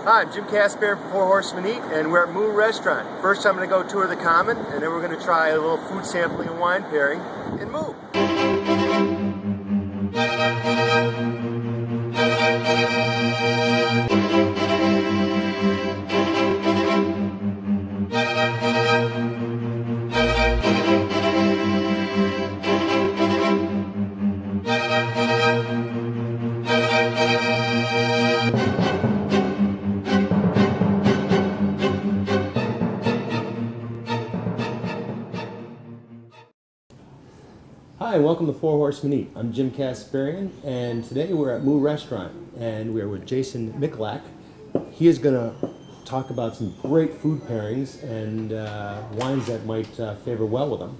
Hi, I'm Jim Casper from Four Horsemen Eat, and we're at Mooo Restaurant. First, I'm going to go tour the Common, and then we're going to try a little food sampling and wine pairing in Mooo. Hi, welcome to Four Horsemen Eat. I'm Jim Kasparian, and today we're at Mooo Restaurant, and we're with Jason Michalak. He is going to talk about some great food pairings and wines that might favor well with them.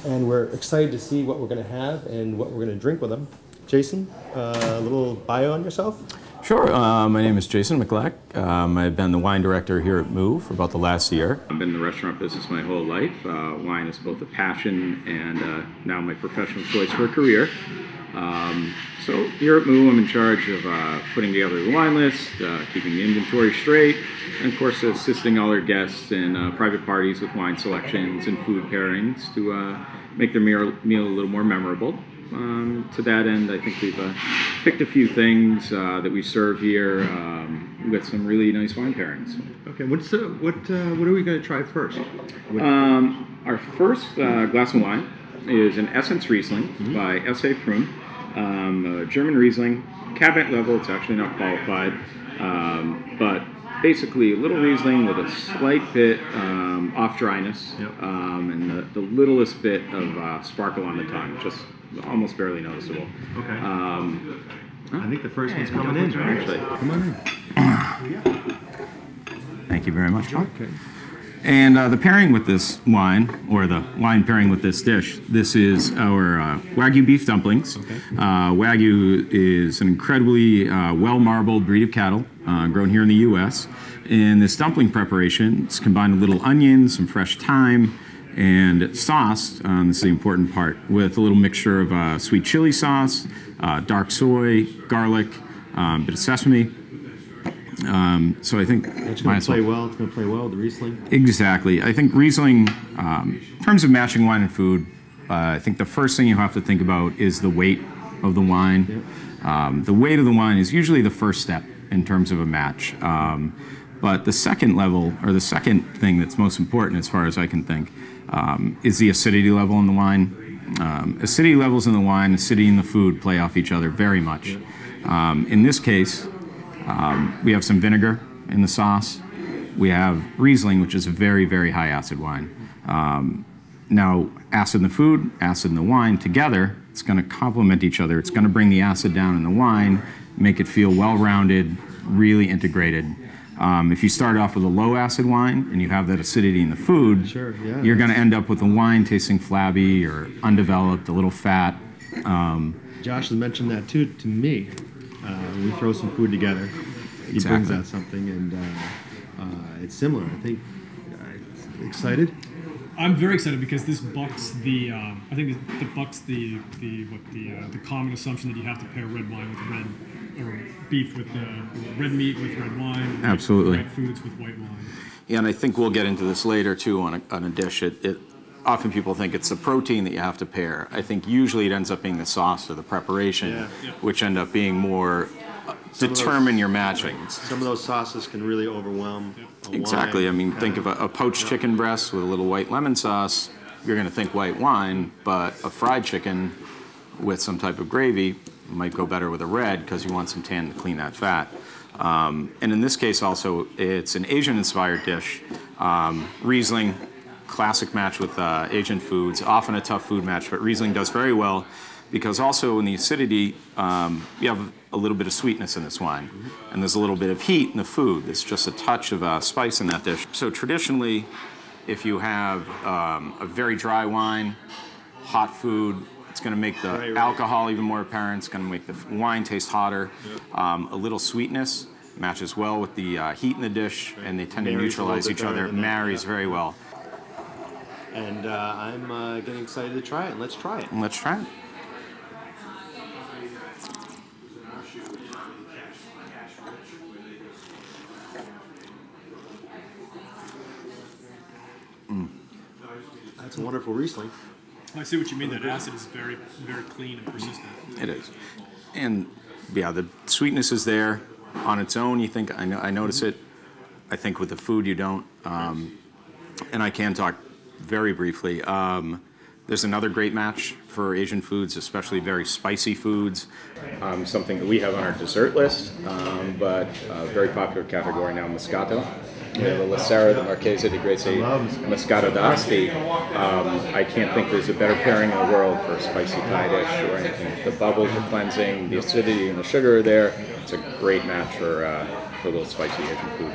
And we're excited to see what we're going to have and what we're going to drink with them. Jason, a little bio on yourself? Sure. My name is Jason Michalak. I've been the wine director here at Mooo for about the last year. I've been in the restaurant business my whole life. Wine is both a passion and now my professional choice for a career. So here at Mooo, I'm in charge of putting together the wine list, keeping the inventory straight, and of course assisting all our guests in private parties with wine selections and food pairings to make their meal a little more memorable. To that end, I think we've picked a few things that we serve here with some really nice wine pairings. Okay, what are we going to try first? Our first glass of wine is an Essence Riesling by S.A. Prüm, a German Riesling, cabinet level. It's actually not qualified, but basically a little Riesling with a slight bit off dryness, and the littlest bit of sparkle on the tongue, just almost barely noticeable. Okay. I think the first one's coming in, right? Actually. Come on in. Thank you very much. Okay. And the pairing with this wine, or the wine pairing with this dish, this is our Wagyu beef dumplings. Okay. Wagyu is an incredibly well-marbled breed of cattle grown here in the U.S. In this dumpling preparation, it's combined a little onion, some fresh thyme, and sauce, this is the important part, with a little mixture of sweet chili sauce, dark soy, garlic, bit of sesame. So I think it's going to play well. It's going to play well with the Riesling. Exactly. I think Riesling, in terms of matching wine and food, I think the first thing you have to think about is the weight of the wine. Yep. The weight of the wine is usually the first step in terms of a match. But the second level, or the second thing that's most important as far as I can think, is the acidity level in the wine. Acidity levels in the wine, acidity in the food play off each other very much. In this case, we have some vinegar in the sauce. We have Riesling, which is a very, very high acid wine. Now, acid in the food, acid in the wine together, it's going to complement each other. It's going to bring the acid down in the wine, make it feel well-rounded, really integrated. If you start off with a low acid wine and you have that acidity in the food, you're going to end up with the wine tasting flabby or undeveloped, a little fat. Josh has mentioned that too to me. We throw some food together. He brings out something, and it's similar. I think. Excited? I'm very excited because this bucks the. I think it bucks the common assumption that you have to pair red wine with red, or beef with red meat with red wine. Absolutely. White foods with white wine. Yeah, and I think we'll get into this later too on a dish. Often people think it's the protein that you have to pair. I think usually it ends up being the sauce or the preparation, which end up being more determine your matching. Some of those sauces can really overwhelm a Exactly. wine. I mean, think of a poached chicken breast with a little white lemon sauce. You're going to think white wine, but a fried chicken with some type of gravy might go better with a red because you want some tan to clean that fat. And in this case also, it's an Asian-inspired dish. Riesling, classic match with Asian foods, often a tough food match, but Riesling does very well because also in the acidity, you have a little bit of sweetness in this wine. And there's a little bit of heat in the food. There's just a touch of spice in that dish. So traditionally, if you have a very dry wine, hot food, it's going to make the alcohol even more apparent. It's going to make the wine taste hotter. A little sweetness matches well with the heat in the dish, and they tend to neutralize each other. It marries very well. And I'm getting excited to try it. Let's try it. Let's try it. It's a wonderful Riesling. I see what you mean. That acid is very, very clean and persistent. It is. And yeah, the sweetness is there on its own. You think, I notice it. I think with the food you don't. And I can talk very briefly. There's another great match for Asian foods, especially very spicy foods. Something that we have on our dessert list, but a very popular category now, Moscato. We have the Lacera, the Marchese di Greci, Moscato d'Asti. I can't think there's a better pairing in the world for a spicy Thai dish or anything. The bubbles, the cleansing, the acidity and the sugar are there. It's a great match for a little spicy Asian food.